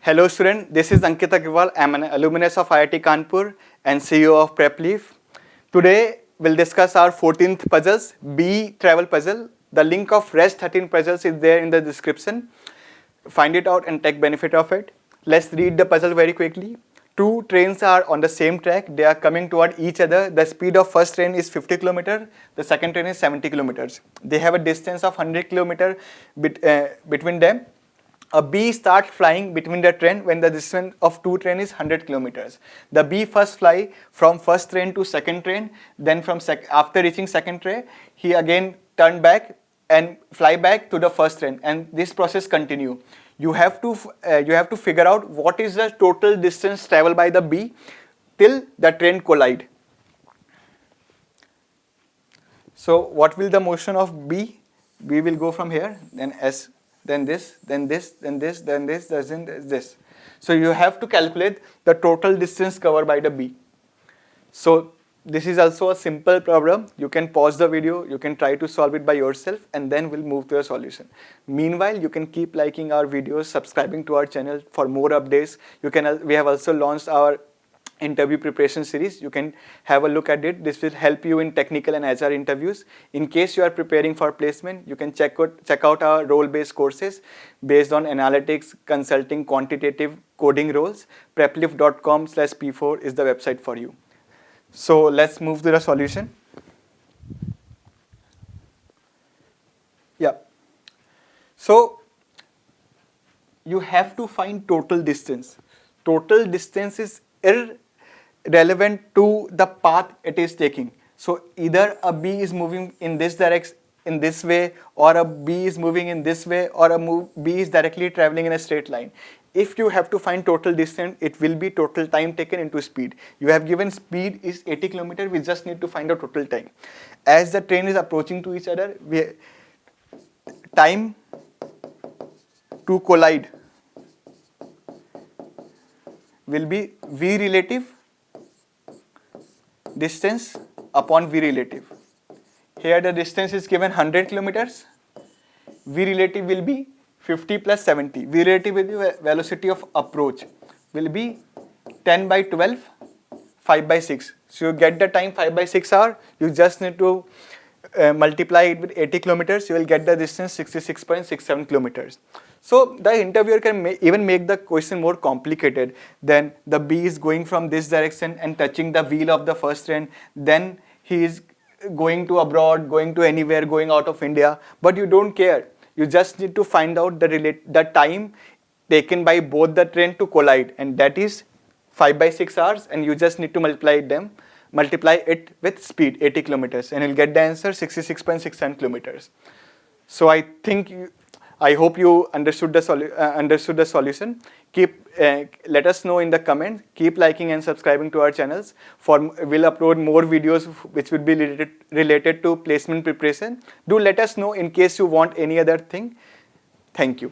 Hello student, this is Ankit Agarwal. I am an alumnus of IIT Kanpur and CEO of PrepLeaf. Today we'll discuss our 14th puzzles, B travel puzzle. The link of rest 13 puzzles is there in the description. Find it out and take benefit of it. Let's read the puzzle very quickly. Two trains are on the same track. They are coming toward each other. The speed of first train is 50 km. The second train is 70 kilometers. They have a distance of 100 km between them. A bee starts flying between the train when the distance of two trains is 100 kilometers. The bee first fly from first train to second train, then after reaching second train, he again turn back and fly back to the first train, and this process continue. You have to figure out what is the total distance traveled by the bee till the train collide. So what will the motion of B? B will go from here, then S, then this, then this, then this, then this, then this. So you have to calculate the total distance covered by the B. So this is also a simple problem. You can pause the video, you can try to solve it by yourself, and then we'll move to a solution. Meanwhile, you can keep liking our videos, subscribing to our channel for more updates. We have also launched our interview preparation series. You can have a look at it. This will help you in technical and HR interviews. In case you are preparing for placement, you can check out our role-based courses based on analytics, consulting, quantitative coding roles. Prepleaf.com/P4 is the website for you. So let's move to the solution. Yeah. So you have to find total distance. Total distance is irrelevant to the path it is taking. So either a bee is moving in this direction, in this way, or a bee is moving in this way, or a bee is directly traveling in a straight line. If you have to find total distance, it will be total time taken into speed. You have given speed is 80 km, we just need to find the total time. As the train is approaching to each other, time to collide will be V relative distance upon V relative. Here the distance is given 100 kilometers. V relative will be 50 plus 70. V relative with the velocity of approach will be 10 by 12, 5 by 6. So you get the time 5 by 6 hours. You just need to multiply it with 80 kilometers. You will get the distance 66.67 kilometers. So the interviewer can even make the question more complicated. Then the bee is going from this direction and touching the wheel of the first train. Then he is going to abroad, going to anywhere, going out of India. But you don't care. You just need to find out the time taken by both the train to collide, and that is 5 by 6 hours, and you just need to multiply it with speed 80 kilometers, and you'll get the answer 66.67 kilometers. So I hope you understood the solution. Let us know in the comments. Keep liking and subscribing to our channels. We'll upload more videos which will be related to placement preparation. Do let us know in case you want any other thing. Thank you.